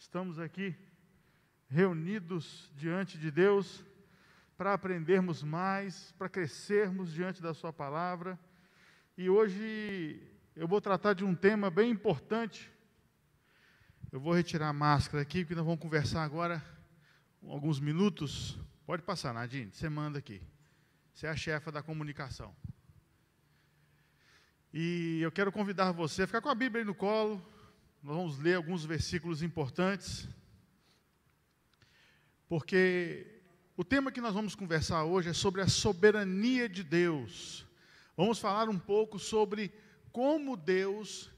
Estamos aqui reunidos diante de Deus para aprendermos mais, para crescermos diante da Sua palavra. E hoje eu vou tratar de um tema bem importante. Eu vou retirar a máscara aqui, porque nós vamos conversar agora alguns minutos. Pode passar, Nadine, você manda aqui. Você é a chefa da comunicação. E eu quero convidar você a ficar com a Bíblia aí no colo. Nós vamos ler alguns versículos importantes, porque o tema que nós vamos conversar hoje é sobre a soberania de Deus. Vamos falar um pouco sobre como Deus,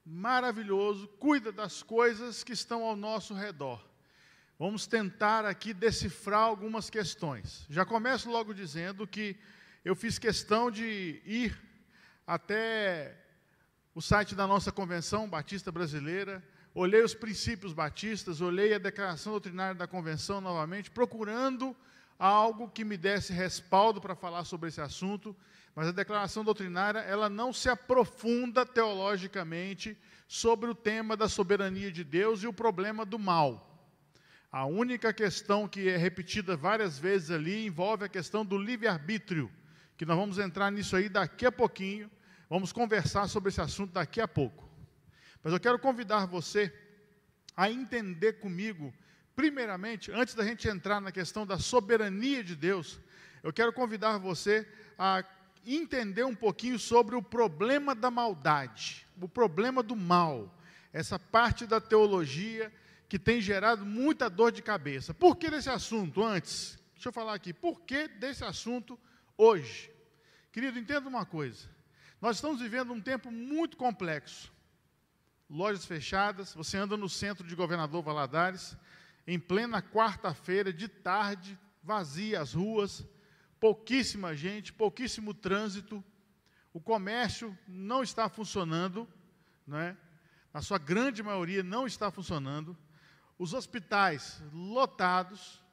maravilhoso, cuida das coisas que estão ao nosso redor. Vamos tentar aqui decifrar algumas questões. Já começo logo dizendo que eu fiz questão de ir até o site da nossa Convenção Batista Brasileira, olhei os princípios batistas, olhei a declaração doutrinária da Convenção novamente, procurando algo que me desse respaldo para falar sobre esse assunto, mas a declaração doutrinária, ela não se aprofunda teologicamente sobre o tema da soberania de Deus e o problema do mal. A única questão que é repetida várias vezes ali envolve a questão do livre-arbítrio, que nós vamos entrar nisso aí daqui a pouquinho. Vamos conversar sobre esse assunto daqui a pouco. Mas eu quero convidar você a entender comigo, primeiramente, antes da gente entrar na questão da soberania de Deus, eu quero convidar você a entender um pouquinho sobre o problema da maldade, o problema do mal, essa parte da teologia que tem gerado muita dor de cabeça. Por que desse assunto antes? Deixa eu falar aqui, por que desse assunto hoje? Querido, entenda uma coisa. Nós estamos vivendo um tempo muito complexo. Lojas fechadas, você anda no centro de Governador Valadares, em plena quarta-feira, de tarde, vazia as ruas, pouquíssima gente, pouquíssimo trânsito, o comércio não está funcionando, né? Na sua grande maioria não está funcionando, os hospitais lotados,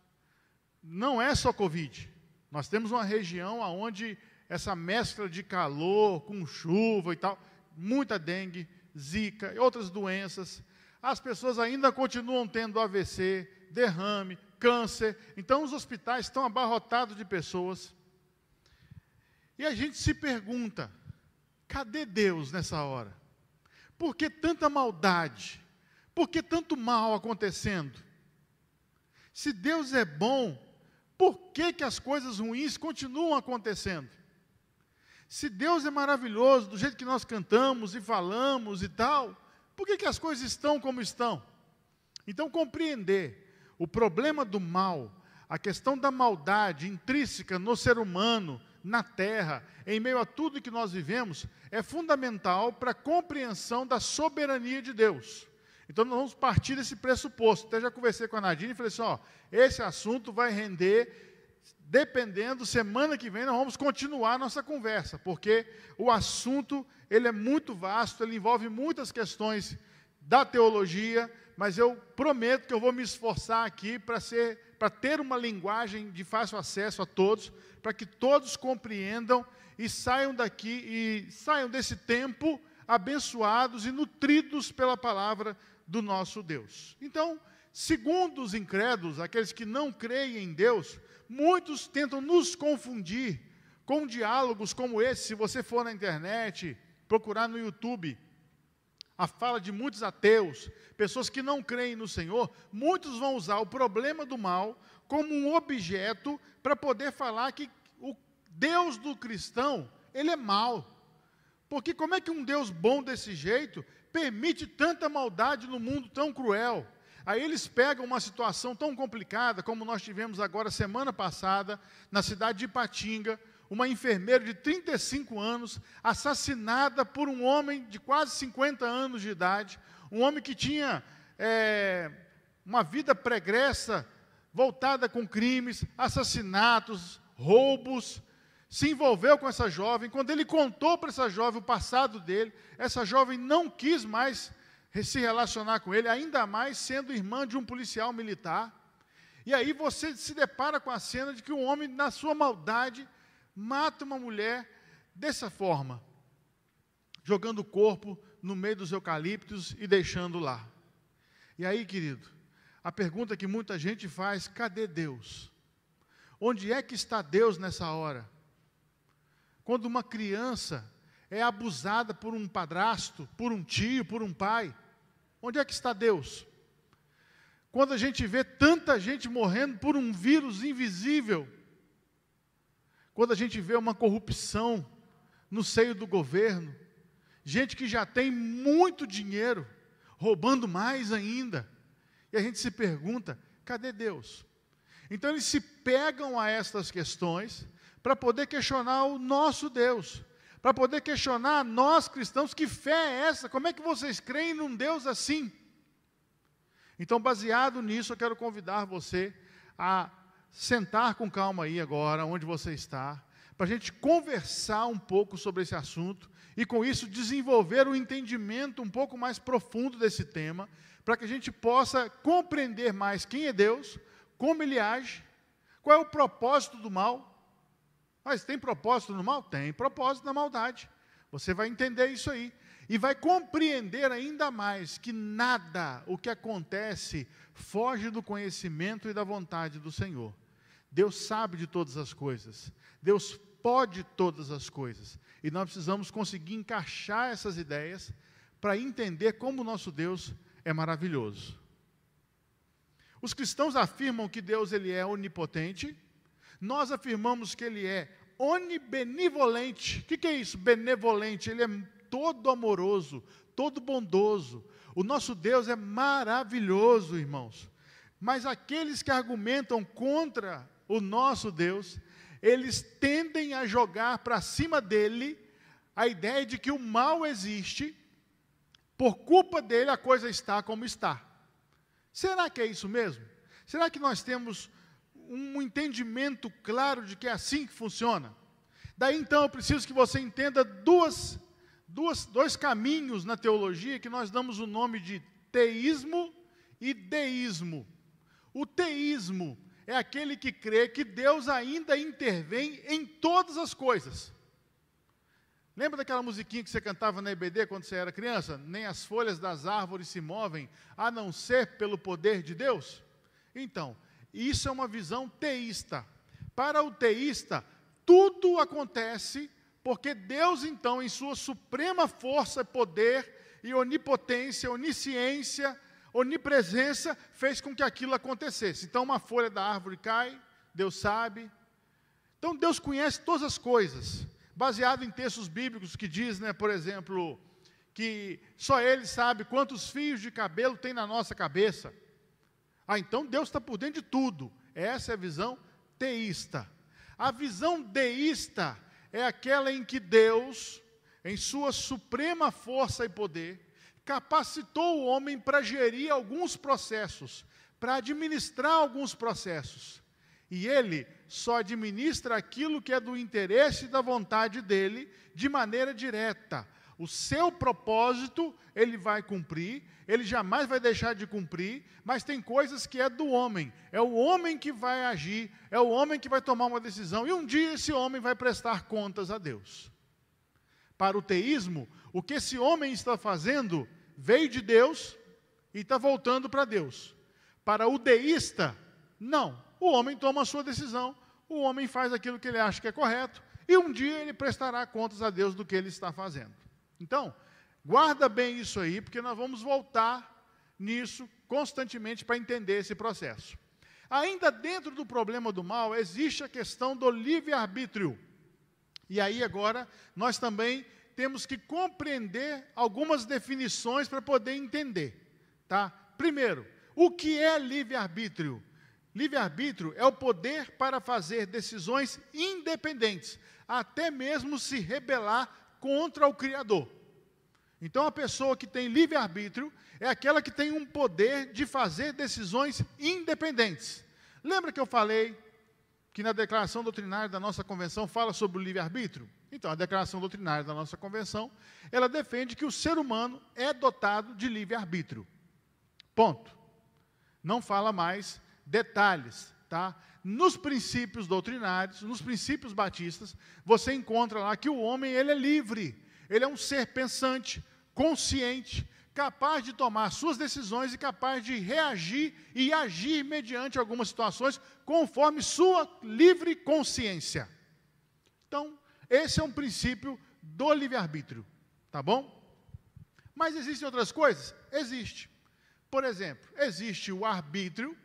não é só Covid, nós temos uma região onde essa mescla de calor com chuva e tal, muita dengue, zika e outras doenças. As pessoas ainda continuam tendo AVC, derrame, câncer. Então, os hospitais estão abarrotados de pessoas. E a gente se pergunta, cadê Deus nessa hora? Por que tanta maldade? Por que tanto mal acontecendo? Se Deus é bom, por que as coisas ruins continuam acontecendo? Se Deus é maravilhoso, do jeito que nós cantamos e falamos e tal, por que as coisas estão como estão? Então, compreender o problema do mal, a questão da maldade intrínseca no ser humano, na terra, em meio a tudo que nós vivemos, é fundamental para a compreensão da soberania de Deus. Então, nós vamos partir desse pressuposto. Até já conversei com a Nadine e falei assim, esse assunto vai render. Dependendo, semana que vem nós vamos continuar a nossa conversa, porque o assunto ele é muito vasto, ele envolve muitas questões da teologia, mas eu prometo que eu vou me esforçar aqui para ter uma linguagem de fácil acesso a todos, para que todos compreendam e saiam daqui, e saiam desse tempo abençoados e nutridos pela palavra do nosso Deus. Então, segundo os incrédulos, aqueles que não creem em Deus, muitos tentam nos confundir com diálogos como esse. Se você for na internet, procurar no YouTube, a fala de muitos ateus, pessoas que não creem no Senhor, muitos vão usar o problema do mal como um objeto para poder falar que o Deus do cristão, ele é mau. Porque como é que um Deus bom desse jeito permite tanta maldade no mundo tão cruel? Aí eles pegam uma situação tão complicada, como nós tivemos agora semana passada, na cidade de Ipatinga, uma enfermeira de 35 anos, assassinada por um homem de quase 50 anos de idade, um homem que tinha uma vida pregressa, voltada com crimes, assassinatos, roubos, se envolveu com essa jovem. Quando ele contou para essa jovem o passado dele, essa jovem não quis mais se relacionar com ele, ainda mais sendo irmã de um policial militar. E aí você se depara com a cena de que um homem, na sua maldade, mata uma mulher dessa forma, jogando o corpo no meio dos eucaliptos e deixando lá. E aí, querido, a pergunta que muita gente faz: cadê Deus? Onde é que está Deus nessa hora? Quando uma criança é abusada por um padrasto, por um tio, por um pai, onde é que está Deus? Quando a gente vê tanta gente morrendo por um vírus invisível, quando a gente vê uma corrupção no seio do governo, gente que já tem muito dinheiro, roubando mais ainda, e a gente se pergunta: cadê Deus? Então eles se pegam a estas questões para poder questionar o nosso Deus, para poder questionar nós cristãos: que fé é essa? Como é que vocês creem num Deus assim? Então, baseado nisso, eu quero convidar você a sentar com calma aí agora, onde você está, para a gente conversar um pouco sobre esse assunto e, com isso, desenvolver um entendimento um pouco mais profundo desse tema, para que a gente possa compreender mais quem é Deus, como Ele age, qual é o propósito do mal. Mas tem propósito no mal? Tem propósito na maldade. Você vai entender isso aí. E vai compreender ainda mais que nada, o que acontece, foge do conhecimento e da vontade do Senhor. Deus sabe de todas as coisas. Deus pode todas as coisas. E nós precisamos conseguir encaixar essas ideias para entender como o nosso Deus é maravilhoso. Os cristãos afirmam que Deus ele é onipotente. Nós afirmamos que Ele é onibenevolente. O que é isso? Benevolente. Ele é todo amoroso, todo bondoso. O nosso Deus é maravilhoso, irmãos. Mas aqueles que argumentam contra o nosso Deus, eles tendem a jogar para cima dele a ideia de que o mal existe, por culpa dele a coisa está como está. Será que é isso mesmo? Será que nós temos um entendimento claro de que é assim que funciona? Daí então eu preciso que você entenda dois caminhos na teologia que nós damos o nome de teísmo e deísmo. O teísmo é aquele que crê que Deus ainda intervém em todas as coisas. Lembra daquela musiquinha que você cantava na EBD quando você era criança? Nem as folhas das árvores se movem, a não ser pelo poder de Deus? Então, isso é uma visão teísta. Para o teísta, tudo acontece porque Deus, então, em sua suprema força, poder e onipotência, onisciência, onipresença, fez com que aquilo acontecesse. Então, uma folha da árvore cai, Deus sabe. Então, Deus conhece todas as coisas, baseado em textos bíblicos que diz, por exemplo, que só Ele sabe quantos fios de cabelo tem na nossa cabeça. Então Deus está por dentro de tudo. Essa é a visão teísta. A visão deísta é aquela em que Deus, em sua suprema força e poder, capacitou o homem para gerir alguns processos, para administrar alguns processos. E ele só administra aquilo que é do interesse e da vontade dele, de maneira direta. O seu propósito, ele vai cumprir, ele jamais vai deixar de cumprir, mas tem coisas que é do homem. É o homem que vai agir, é o homem que vai tomar uma decisão, e um dia esse homem vai prestar contas a Deus. Para o teísmo, o que esse homem está fazendo veio de Deus e está voltando para Deus. Para o deísta, não. O homem toma a sua decisão, o homem faz aquilo que ele acha que é correto, e um dia ele prestará contas a Deus do que ele está fazendo. Então, guarda bem isso aí, porque nós vamos voltar nisso constantemente para entender esse processo. Ainda dentro do problema do mal, existe a questão do livre-arbítrio. E aí agora, nós também temos que compreender algumas definições para poder entender. Tá? Primeiro, o que é livre-arbítrio? Livre-arbítrio é o poder para fazer decisões independentes, até mesmo se rebelar contra o Criador. Então, a pessoa que tem livre-arbítrio é aquela que tem um poder de fazer decisões independentes. Lembra que eu falei que na declaração doutrinária da nossa convenção fala sobre o livre-arbítrio? Então, a declaração doutrinária da nossa convenção, ela defende que o ser humano é dotado de livre-arbítrio. Ponto. Não fala mais detalhes, tá? Nos princípios doutrinários, nos princípios batistas, você encontra lá que o homem ele é livre, ele é um ser pensante, consciente, capaz de tomar suas decisões e capaz de reagir e agir mediante algumas situações conforme sua livre consciência. Então, esse é um princípio do livre-arbítrio, tá bom? Mas existem outras coisas? Existe. Por exemplo, existe o arbítrio,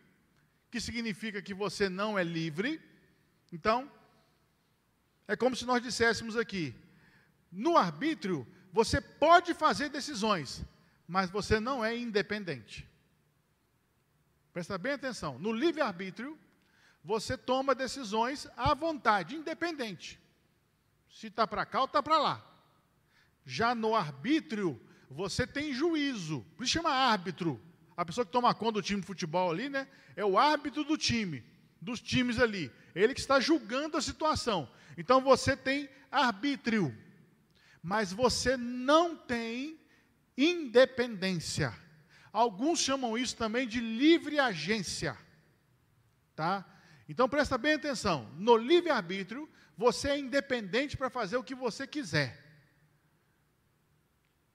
que significa que você não é livre. Então, é como se nós disséssemos aqui, no arbítrio, você pode fazer decisões, mas você não é independente. Presta bem atenção, no livre-arbítrio, você toma decisões à vontade, independente. Se está para cá ou está para lá. Já no arbítrio, você tem juízo, por isso chama árbitro. A pessoa que toma conta do time de futebol ali, né, é o árbitro do time, dos times ali. Ele que está julgando a situação. Então você tem arbítrio, mas você não tem independência. Alguns chamam isso também de livre agência. Tá? Então presta bem atenção, no livre-arbítrio, você é independente para fazer o que você quiser.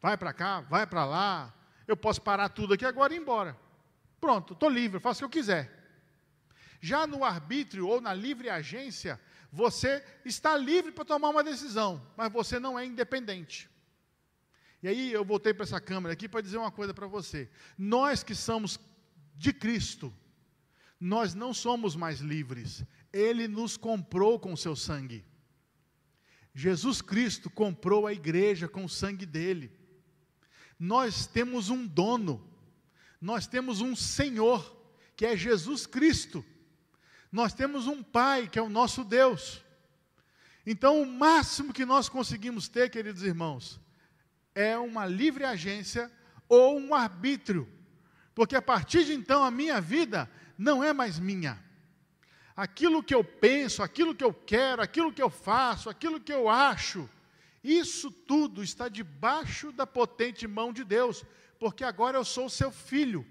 Vai para cá, vai para lá, eu posso parar tudo aqui agora e ir embora. Pronto, estou livre, faço o que eu quiser. Já no arbítrio ou na livre agência, você está livre para tomar uma decisão, mas você não é independente. E aí eu voltei para essa câmera aqui para dizer uma coisa para você. Nós que somos de Cristo, nós não somos mais livres. Ele nos comprou com o seu sangue. Jesus Cristo comprou a igreja com o sangue dele. Nós temos um dono, nós temos um Senhor, que é Jesus Cristo. Nós temos um Pai, que é o nosso Deus. Então, o máximo que nós conseguimos ter, queridos irmãos, é uma livre agência ou um arbítrio. Porque a partir de então, a minha vida não é mais minha. Aquilo que eu penso, aquilo que eu quero, aquilo que eu faço, aquilo que eu acho, isso tudo está debaixo da potente mão de Deus, porque agora eu sou seu filho.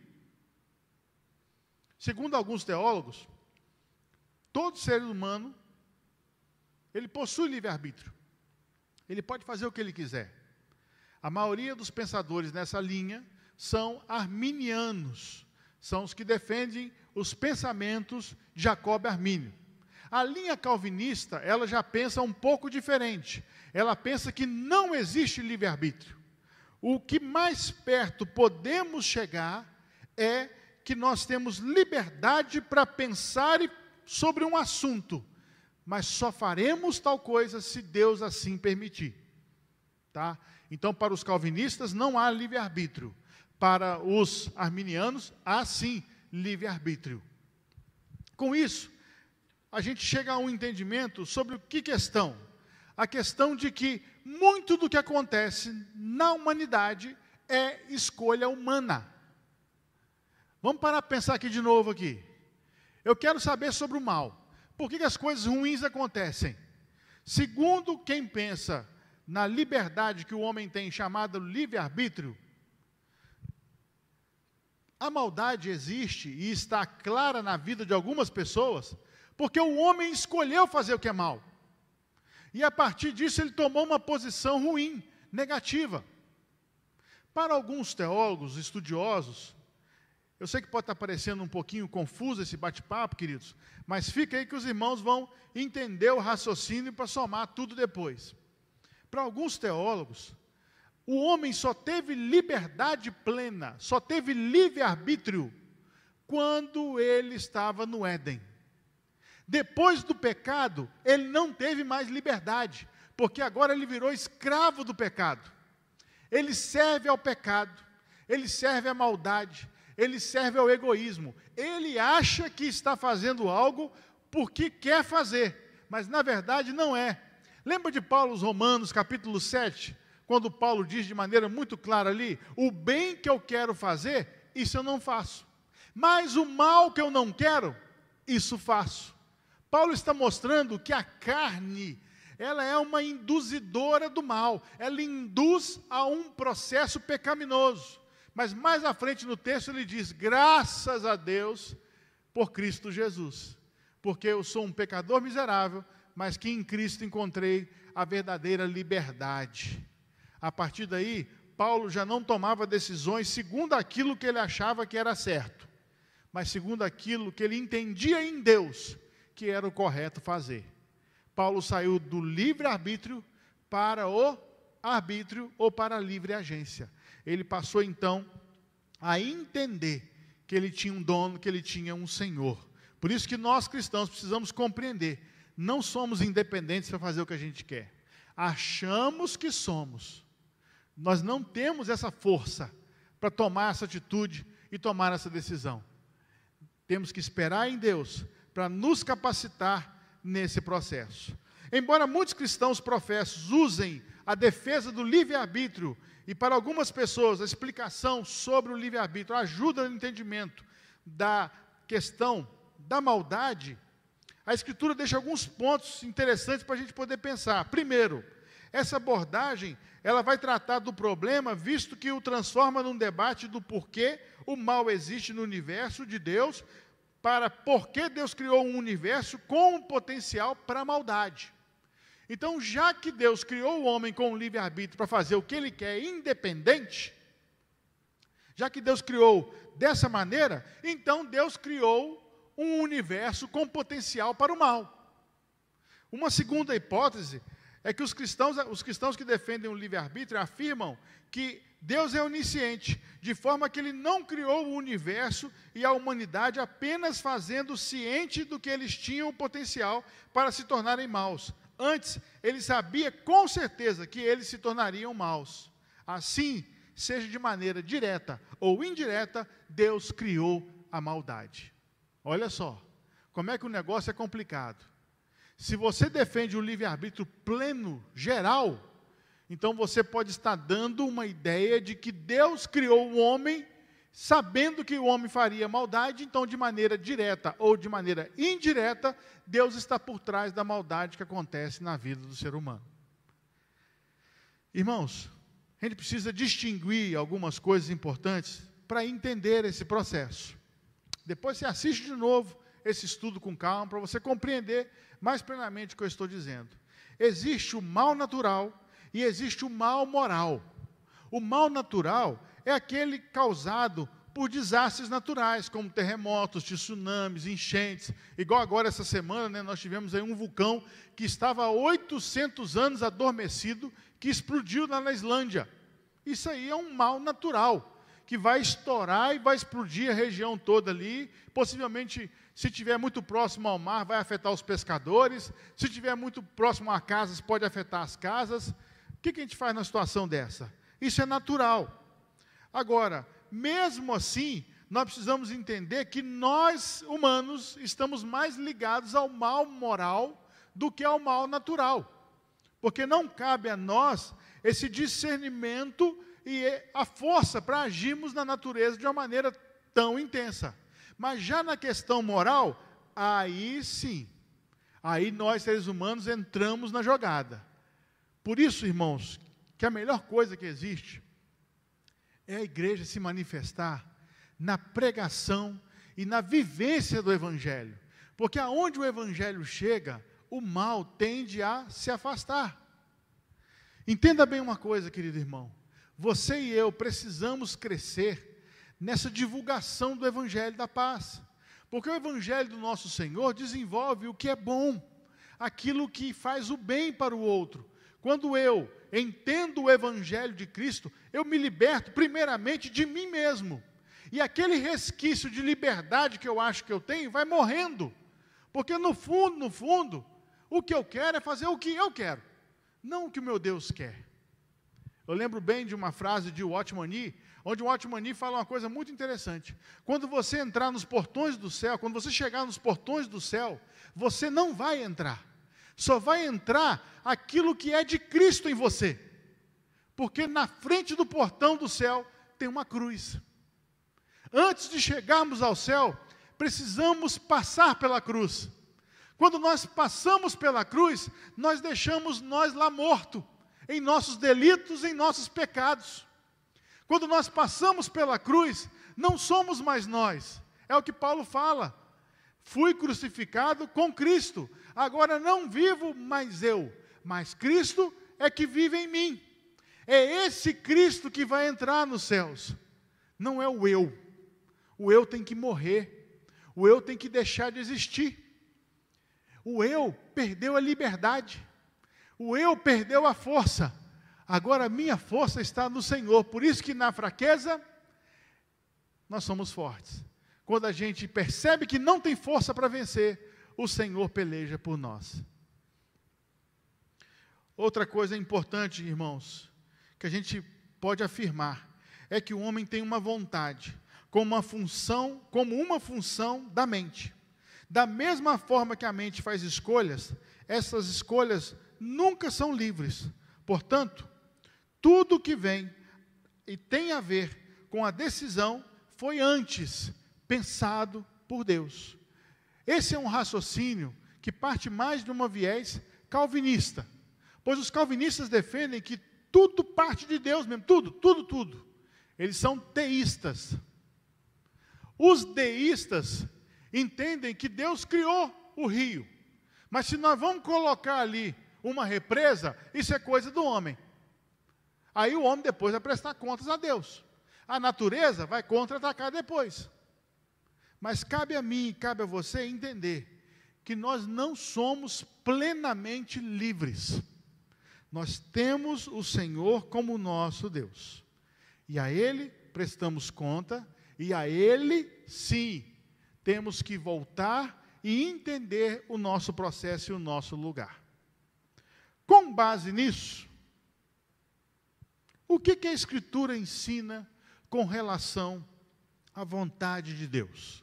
Segundo alguns teólogos, todo ser humano, ele possui livre-arbítrio. Ele pode fazer o que ele quiser. A maioria dos pensadores nessa linha são arminianos, são os que defendem os pensamentos de Jacob Armínio. A linha calvinista, ela já pensa um pouco diferente. Ela pensa que não existe livre-arbítrio. O que mais perto podemos chegar é que nós temos liberdade para pensar sobre um assunto, mas só faremos tal coisa se Deus assim permitir. Tá? Então, para os calvinistas, não há livre-arbítrio. Para os arminianos, há sim livre-arbítrio. Com isso, a gente chega a um entendimento sobre que questão? A questão de que muito do que acontece na humanidade é escolha humana. Vamos parar para pensar aqui de novo aqui. Eu quero saber sobre o mal. Por que as coisas ruins acontecem? Segundo quem pensa na liberdade que o homem tem, chamada livre-arbítrio, a maldade existe e está clara na vida de algumas pessoas, porque o homem escolheu fazer o que é mal. E a partir disso ele tomou uma posição ruim, negativa. Para alguns teólogos, estudiosos, eu sei que pode estar parecendo um pouquinho confuso esse bate-papo, queridos, mas fica aí que os irmãos vão entender o raciocínio para somar tudo depois. Para alguns teólogos, o homem só teve liberdade plena, só teve livre-arbítrio quando ele estava no Éden. Depois do pecado, ele não teve mais liberdade, porque agora ele virou escravo do pecado. Ele serve ao pecado, ele serve à maldade, ele serve ao egoísmo. Ele acha que está fazendo algo porque quer fazer, mas na verdade não é. Lembra de Paulo aos Romanos, capítulo 7, quando Paulo diz de maneira muito clara ali, o bem que eu quero fazer, isso eu não faço. Mas o mal que eu não quero, isso faço. Paulo está mostrando que a carne, ela é uma induzidora do mal, ela induz a um processo pecaminoso. Mas mais à frente no texto ele diz, graças a Deus por Cristo Jesus, porque eu sou um pecador miserável, mas que em Cristo encontrei a verdadeira liberdade. A partir daí, Paulo já não tomava decisões segundo aquilo que ele achava que era certo, mas segundo aquilo que ele entendia em Deus que era o correto fazer. Paulo saiu do livre-arbítrio para o arbítrio ou para a livre agência. Ele passou então a entender que ele tinha um dono, que ele tinha um senhor. Por isso que nós cristãos precisamos compreender, não somos independentes para fazer o que a gente quer. Achamos que somos. Nós não temos essa força para tomar essa atitude e tomar essa decisão. Temos que esperar em Deus para nos capacitar nesse processo. Embora muitos cristãos professos usem a defesa do livre-arbítrio, e para algumas pessoas a explicação sobre o livre-arbítrio ajuda no entendimento da questão da maldade, a Escritura deixa alguns pontos interessantes para a gente poder pensar. Primeiro, essa abordagem, ela vai tratar do problema, visto que o transforma num debate do porquê o mal existe no universo de Deus, para por que Deus criou um universo com um potencial para a maldade. Então, já que Deus criou o homem com um livre-arbítrio para fazer o que ele quer, independente, já que Deus criou dessa maneira, então Deus criou um universo com potencial para o mal. Uma segunda hipótese é que os cristãos que defendem o livre-arbítrio afirmam que Deus é onisciente, de forma que Ele não criou o universo e a humanidade apenas fazendo ciente do que eles tinham o potencial para se tornarem maus. Antes, Ele sabia com certeza que eles se tornariam maus. Assim, seja de maneira direta ou indireta, Deus criou a maldade. Olha só, como é que o negócio é complicado. Se você defende o livre-arbítrio pleno, geral, então você pode estar dando uma ideia de que Deus criou o homem, sabendo que o homem faria maldade, então de maneira direta ou de maneira indireta, Deus está por trás da maldade que acontece na vida do ser humano. Irmãos, a gente precisa distinguir algumas coisas importantes para entender esse processo. Depois você assiste de novo esse estudo com calma, para você compreender mais plenamente o que eu estou dizendo. Existe o mal natural e existe o mal moral. O mal natural é aquele causado por desastres naturais, como terremotos, tsunamis, enchentes. Igual agora, essa semana, nós tivemos aí um vulcão que estava há 800 anos adormecido, que explodiu lá na Islândia. Isso aí é um mal natural, que vai estourar e vai explodir a região toda ali. Possivelmente, se estiver muito próximo ao mar, vai afetar os pescadores. Se estiver muito próximo a casas, pode afetar as casas. O que a gente faz na situação dessa? Isso é natural. Agora, mesmo assim, nós precisamos entender que nós, humanos, estamos mais ligados ao mal moral do que ao mal natural. Porque não cabe a nós esse discernimento e a força para agirmos na natureza de uma maneira tão intensa. Mas já na questão moral, aí sim, aí nós, seres humanos, entramos na jogada. Por isso, irmãos, que a melhor coisa que existe é a igreja se manifestar na pregação e na vivência do Evangelho. Porque aonde o Evangelho chega, o mal tende a se afastar. Entenda bem uma coisa, querido irmão. Você e eu precisamos crescer nessa divulgação do Evangelho da paz. Porque o Evangelho do nosso Senhor desenvolve o que é bom, aquilo que faz o bem para o outro. Quando eu entendo o Evangelho de Cristo, eu me liberto primeiramente de mim mesmo. E aquele resquício de liberdade que eu acho que eu tenho vai morrendo. Porque no fundo, o que eu quero é fazer o que eu quero, não o que o meu Deus quer. Eu lembro bem de uma frase de Watchman Nee, onde o Watchman Nee fala uma coisa muito interessante. Quando você entrar nos portões do céu, quando você chegar nos portões do céu, você não vai entrar. Só vai entrar aquilo que é de Cristo em você. Porque na frente do portão do céu tem uma cruz. Antes de chegarmos ao céu, precisamos passar pela cruz. Quando nós passamos pela cruz, nós deixamos nós lá morto, em nossos delitos, em nossos pecados. Quando nós passamos pela cruz, não somos mais nós. É o que Paulo fala. Fui crucificado com Cristo. Agora não vivo mais eu, mas Cristo é que vive em mim. É esse Cristo que vai entrar nos céus. Não é o eu. O eu tem que morrer. O eu tem que deixar de existir. O eu perdeu a liberdade. O eu perdeu a força. Agora a minha força está no Senhor. Por isso que na fraqueza, nós somos fortes. Quando a gente percebe que não tem força para vencer, o Senhor peleja por nós. Outra coisa importante, irmãos, que a gente pode afirmar, é que o homem tem uma vontade, como uma função da mente. Da mesma forma que a mente faz escolhas, essas escolhas nunca são livres. Portanto, tudo que vem e tem a ver com a decisão foi antes pensado por Deus. Esse é um raciocínio que parte mais de uma viés calvinista, pois os calvinistas defendem que tudo parte de Deus mesmo, tudo. Eles são teístas. Os deístas entendem que Deus criou o rio, mas se nós vamos colocar ali uma represa, isso é coisa do homem. Aí o homem depois vai prestar contas a Deus. A natureza vai contra-atacar depois. Mas cabe a mim e cabe a você entender que nós não somos plenamente livres. Nós temos o Senhor como nosso Deus. E a Ele prestamos conta, e a Ele, sim, temos que voltar e entender o nosso processo e o nosso lugar. Com base nisso, o que a Escritura ensina com relação à vontade de Deus?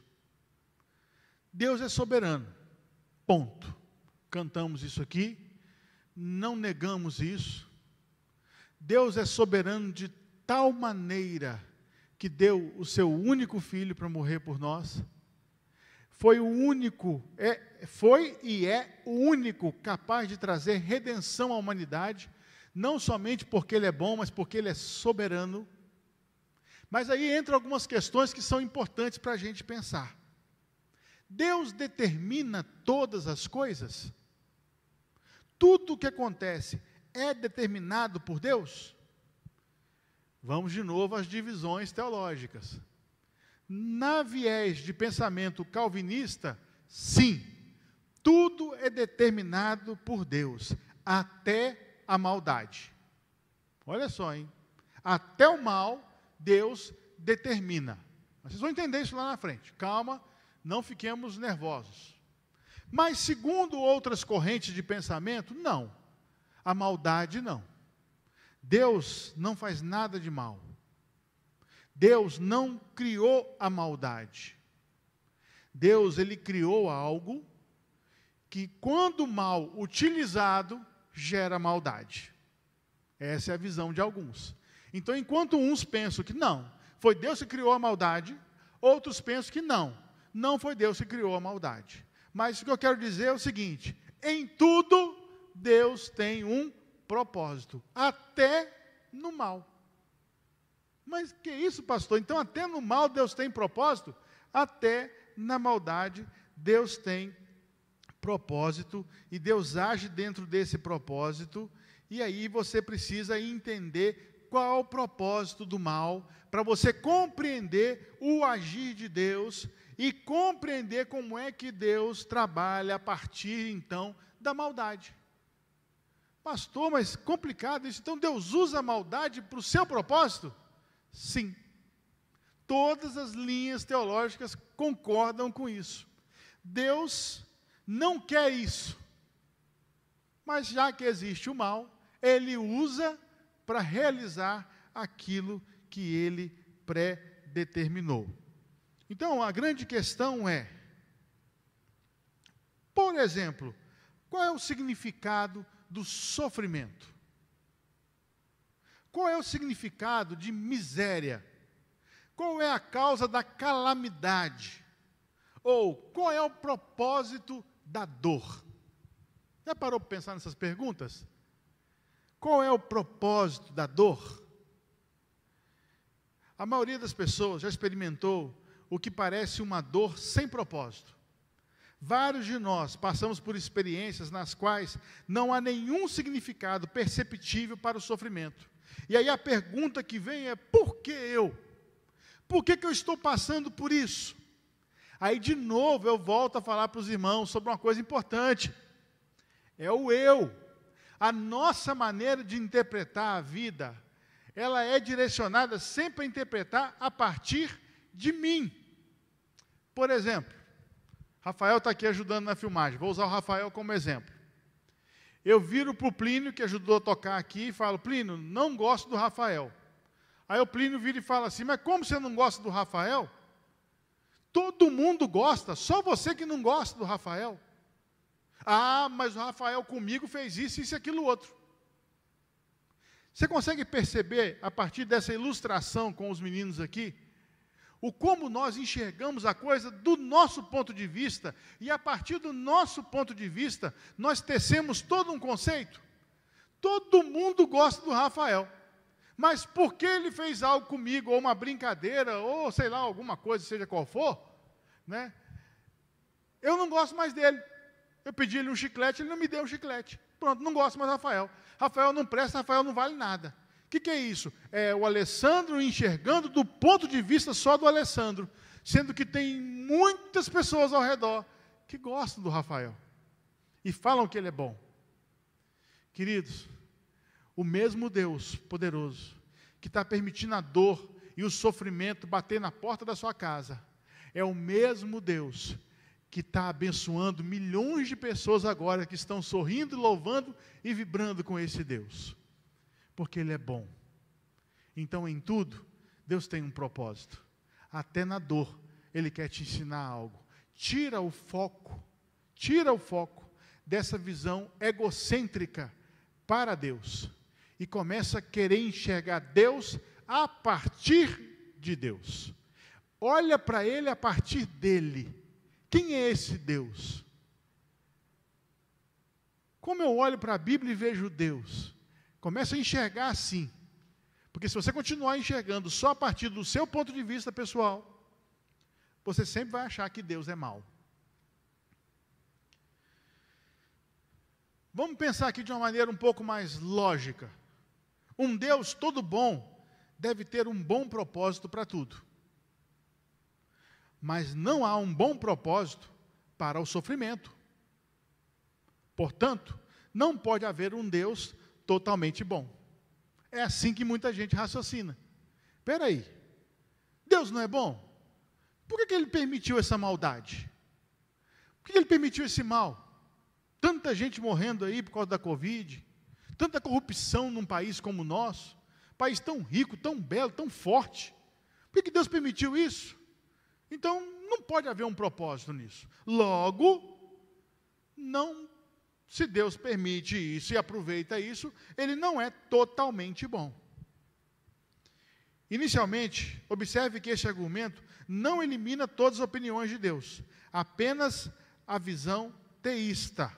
Deus é soberano, ponto. Cantamos isso aqui, não negamos isso. Deus é soberano de tal maneira que deu o seu único filho para morrer por nós. Foi e é o único capaz de trazer redenção à humanidade, não somente porque Ele é bom, mas porque Ele é soberano. Mas aí entram algumas questões que são importantes para a gente pensar. Deus determina todas as coisas? Tudo o que acontece é determinado por Deus? Vamos de novo às divisões teológicas. Na viés de pensamento calvinista, sim, tudo é determinado por Deus, até a maldade. Olha só, hein? Até o mal, Deus determina. Mas vocês vão entender isso lá na frente. Calma, não fiquemos nervosos. Mas, segundo outras correntes de pensamento, não. A maldade, não. Deus não faz nada de mal. Deus não criou a maldade. Deus, Ele criou algo que, quando mal utilizado, gera maldade. Essa é a visão de alguns. Então, enquanto uns pensam que não, foi Deus que criou a maldade, outros pensam que não foi Deus que criou a maldade. Mas o que eu quero dizer é o seguinte: em tudo, Deus tem um propósito, até no mal. Mas que isso, pastor? Então, até no mal Deus tem propósito? Até na maldade Deus tem propósito, e Deus age dentro desse propósito, e aí você precisa entender qual o propósito do mal, para você compreender o agir de Deus, e compreender como é que Deus trabalha a partir, então, da maldade. Pastor, mas complicado isso. Então, Deus usa a maldade para o seu propósito? Sim. Todas as linhas teológicas concordam com isso. Deus não quer isso. Mas já que existe o mal, Ele usa para realizar aquilo que Ele predeterminou. Então, a grande questão é, por exemplo, qual é o significado do sofrimento? Qual é o significado de miséria? Qual é a causa da calamidade? Ou qual é o propósito da dor? Já parou para pensar nessas perguntas? Qual é o propósito da dor? A maioria das pessoas já experimentou o que parece uma dor sem propósito. Vários de nós passamos por experiências nas quais não há nenhum significado perceptível para o sofrimento. E aí a pergunta que vem é: por que eu? Por que eu estou passando por isso? Aí de novo eu volto a falar para os irmãos sobre uma coisa importante. É o eu. A nossa maneira de interpretar a vida, ela é direcionada sempre a interpretar a partir de mim. Por exemplo, Rafael está aqui ajudando na filmagem, vou usar o Rafael como exemplo. Eu viro para o Plínio, que ajudou a tocar aqui, e falo: Plínio, não gosto do Rafael. Aí o Plínio vira e fala assim: mas como você não gosta do Rafael? Todo mundo gosta, só você que não gosta do Rafael. Ah, mas o Rafael comigo fez isso, isso e aquilo outro. Você consegue perceber, a partir dessa ilustração com os meninos aqui, o como nós enxergamos a coisa do nosso ponto de vista, e a partir do nosso ponto de vista, nós tecemos todo um conceito? Todo mundo gosta do Rafael, mas porque ele fez algo comigo, ou uma brincadeira, ou sei lá, alguma coisa, seja qual for, né? Eu não gosto mais dele. Eu pedi ele um chiclete, ele não me deu um chiclete. Pronto, não gosto mais do Rafael. Rafael não presta, Rafael não vale nada. O que é isso? É o Alessandro enxergando do ponto de vista só do Alessandro, sendo que tem muitas pessoas ao redor que gostam do Rafael e falam que ele é bom. Queridos, o mesmo Deus poderoso que está permitindo a dor e o sofrimento bater na porta da sua casa, é o mesmo Deus que está abençoando milhões de pessoas agora que estão sorrindo, louvando e vibrando com esse Deus. Porque Ele é bom. Então, em tudo, Deus tem um propósito. Até na dor, Ele quer te ensinar algo. Tira o foco dessa visão egocêntrica para Deus. E começa a querer enxergar Deus a partir de Deus. Olha para Ele a partir dEle. Quem é esse Deus? Como eu olho para a Bíblia e vejo Deus? Começa a enxergar assim. Porque se você continuar enxergando só a partir do seu ponto de vista pessoal, você sempre vai achar que Deus é mau. Vamos pensar aqui de uma maneira um pouco mais lógica. Um Deus todo bom deve ter um bom propósito para tudo. Mas não há um bom propósito para o sofrimento. Portanto, não pode haver um Deus totalmente bom. É assim que muita gente raciocina. Espera aí, Deus não é bom? Por que Ele permitiu essa maldade? Por que Ele permitiu esse mal? Tanta gente morrendo aí por causa da Covid, tanta corrupção num país como o nosso, país tão rico, tão belo, tão forte. Por que Deus permitiu isso? Então, não pode haver um propósito nisso. Logo, não, se Deus permite isso e aproveita isso, Ele não é totalmente bom. Inicialmente, observe que este argumento não elimina todas as opiniões de Deus, apenas a visão teísta.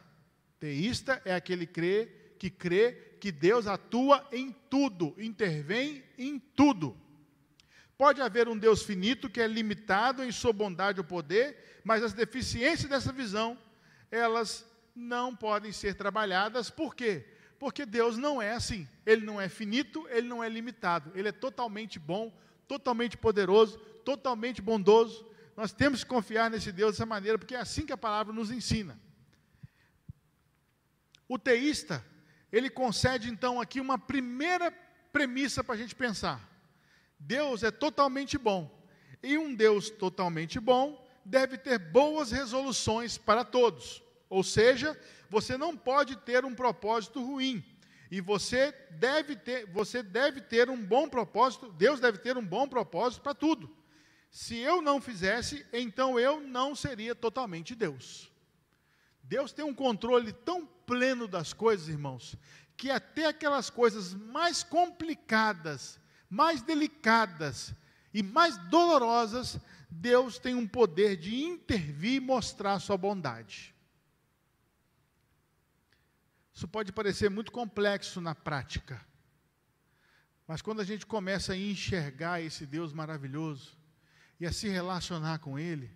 Teísta é aquele que crê que Deus atua em tudo, intervém em tudo. Pode haver um Deus finito que é limitado em sua bondade ou poder, mas as deficiências dessa visão, elas não podem ser trabalhadas. Por quê? Porque Deus não é assim. Ele não é finito, Ele não é limitado. Ele é totalmente bom, totalmente poderoso, totalmente bondoso. Nós temos que confiar nesse Deus dessa maneira, porque é assim que a palavra nos ensina. O teísta, ele concede então aqui uma primeira premissa para a gente pensar. Deus é totalmente bom, e um Deus totalmente bom deve ter boas resoluções para todos. Ou seja, você não pode ter um propósito ruim, e você deve ter um bom propósito, Deus deve ter um bom propósito para tudo. Se eu não fizesse, então eu não seria totalmente Deus. Deus tem um controle tão pleno das coisas, irmãos, que até aquelas coisas mais complicadas, mais delicadas e mais dolorosas, Deus tem um poder de intervir e mostrar a sua bondade. Isso pode parecer muito complexo na prática, mas quando a gente começa a enxergar esse Deus maravilhoso e a se relacionar com Ele,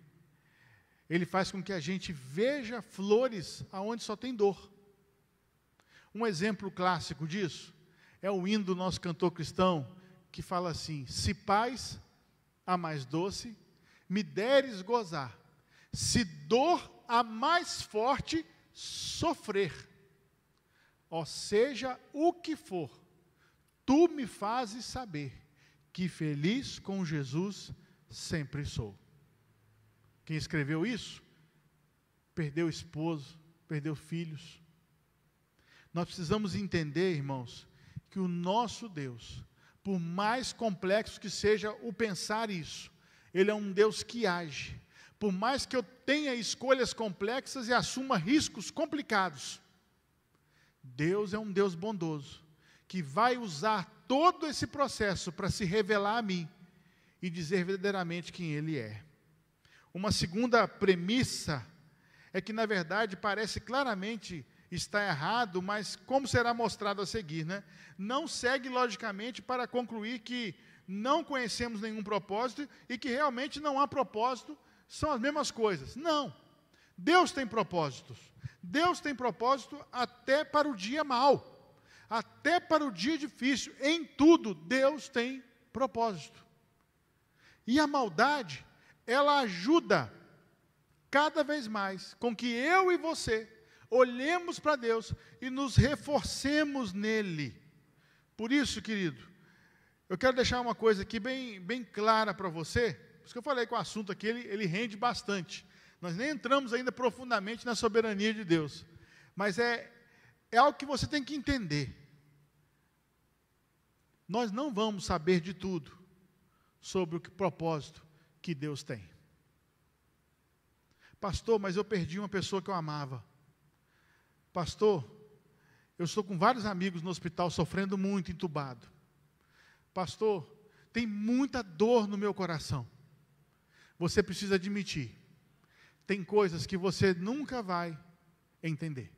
Ele faz com que a gente veja flores aonde só tem dor. Um exemplo clássico disso É o hino do nosso cantor cristão, que fala assim: se paz, a mais doce, me deres gozar, se dor, a mais forte, sofrer. Ó seja o que for, tu me fazes saber, que feliz com Jesus sempre sou. Quem escreveu isso, perdeu esposo, perdeu filhos. Nós precisamos entender, irmãos, que o nosso Deus, por mais complexo que seja o pensar isso, Ele é um Deus que age. Por mais que eu tenha escolhas complexas e assuma riscos complicados, Deus é um Deus bondoso, que vai usar todo esse processo para se revelar a mim e dizer verdadeiramente quem Ele é. Uma segunda premissa é que, na verdade, parece claramente estar errado, mas como será mostrado a seguir, né? Não segue logicamente para concluir que não conhecemos nenhum propósito e que realmente não há propósito, são as mesmas coisas. Não. Deus tem propósitos. Deus tem propósito até para o dia mau, até para o dia difícil. Em tudo, Deus tem propósito. E a maldade, ela ajuda cada vez mais com que eu e você olhemos para Deus e nos reforcemos nele. Por isso, querido, eu quero deixar uma coisa aqui bem clara para você. Por isso que eu falei que o assunto aqui, ele rende bastante. Nós nem entramos ainda profundamente na soberania de Deus. Mas é algo que você tem que entender. Nós não vamos saber de tudo sobre o propósito que Deus tem. Pastor, mas eu perdi uma pessoa que eu amava. Pastor, eu estou com vários amigos no hospital sofrendo muito, entubado. Pastor, tem muita dor no meu coração. Você precisa admitir, tem coisas que você nunca vai entender.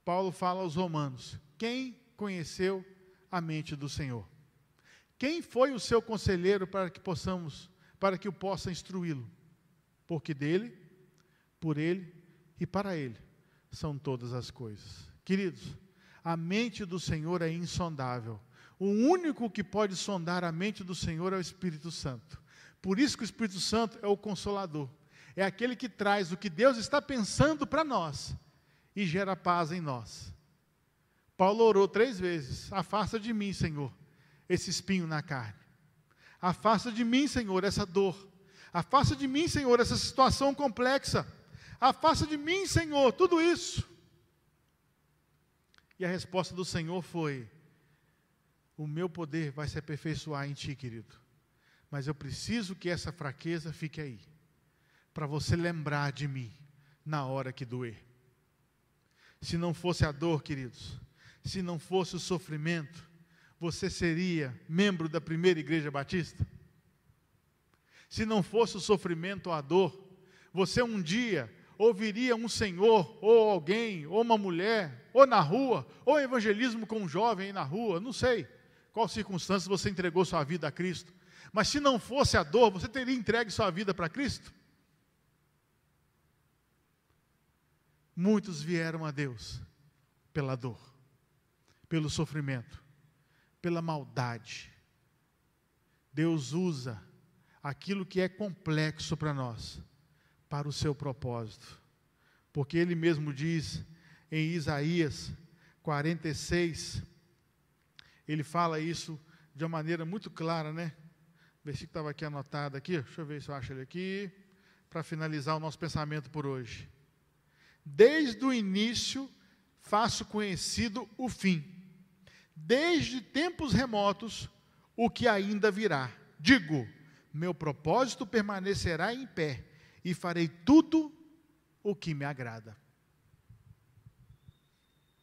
Paulo fala aos Romanos: quem conheceu a mente do Senhor? Quem foi o seu conselheiro para que o possa instruí-lo? Porque dele, por ele e para ele são todas as coisas. Queridos, a mente do Senhor é insondável. O único que pode sondar a mente do Senhor é o Espírito Santo. Por isso que o Espírito Santo é o Consolador. É aquele que traz o que Deus está pensando para nós e gera paz em nós. Paulo orou 3 vezes: afasta de mim, Senhor, esse espinho na carne. Afasta de mim, Senhor, essa dor. Afasta de mim, Senhor, essa situação complexa. Afasta de mim, Senhor, tudo isso. E a resposta do Senhor foi: o meu poder vai se aperfeiçoar em ti, querido. Mas eu preciso que essa fraqueza fique aí, para você lembrar de mim na hora que doer. Se não fosse a dor, queridos, se não fosse o sofrimento, você seria membro da primeira igreja batista? Se não fosse o sofrimento ou a dor, você um dia ouviria um senhor, ou alguém, ou uma mulher, ou na rua, ou evangelismo com um jovem aí na rua, não sei qual circunstância você entregou sua vida a Cristo. Mas se não fosse a dor, você teria entregue sua vida para Cristo? Muitos vieram a Deus pela dor, pelo sofrimento, pela maldade. Deus usa aquilo que é complexo para nós, para o seu propósito. Porque Ele mesmo diz em Isaías 46, Ele fala isso de uma maneira muito clara, né? O versículo estava aqui anotado aqui, deixa eu ver se eu acho ele aqui, para finalizar o nosso pensamento por hoje. Desde o início faço conhecido o fim, desde tempos remotos o que ainda virá. Digo, meu propósito permanecerá em pé, e farei tudo o que me agrada.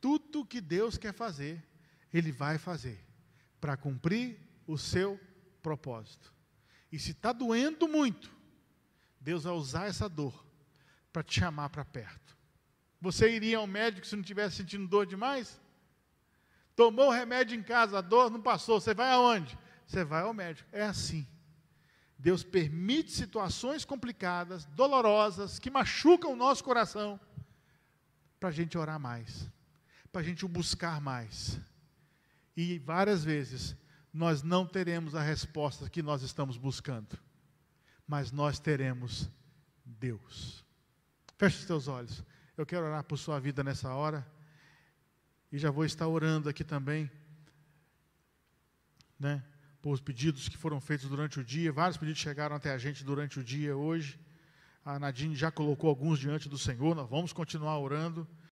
Tudo que Deus quer fazer, Ele vai fazer, para cumprir o seu propósito. E se está doendo muito, Deus vai usar essa dor para te chamar para perto. Você iria ao médico se não estivesse sentindo dor demais? Tomou o remédio em casa, a dor não passou, você vai aonde? Você vai ao médico. É assim. Deus permite situações complicadas, dolorosas, que machucam o nosso coração, para a gente orar mais, para a gente o buscar mais. E várias vezes nós não teremos a resposta que nós estamos buscando, mas nós teremos Deus. Feche os teus olhos. Eu quero orar por sua vida nessa hora. E já vou estar orando aqui também, né, por os pedidos que foram feitos durante o dia. Vários pedidos chegaram até a gente durante o dia hoje. A Nadine já colocou alguns diante do Senhor. Nós vamos continuar orando.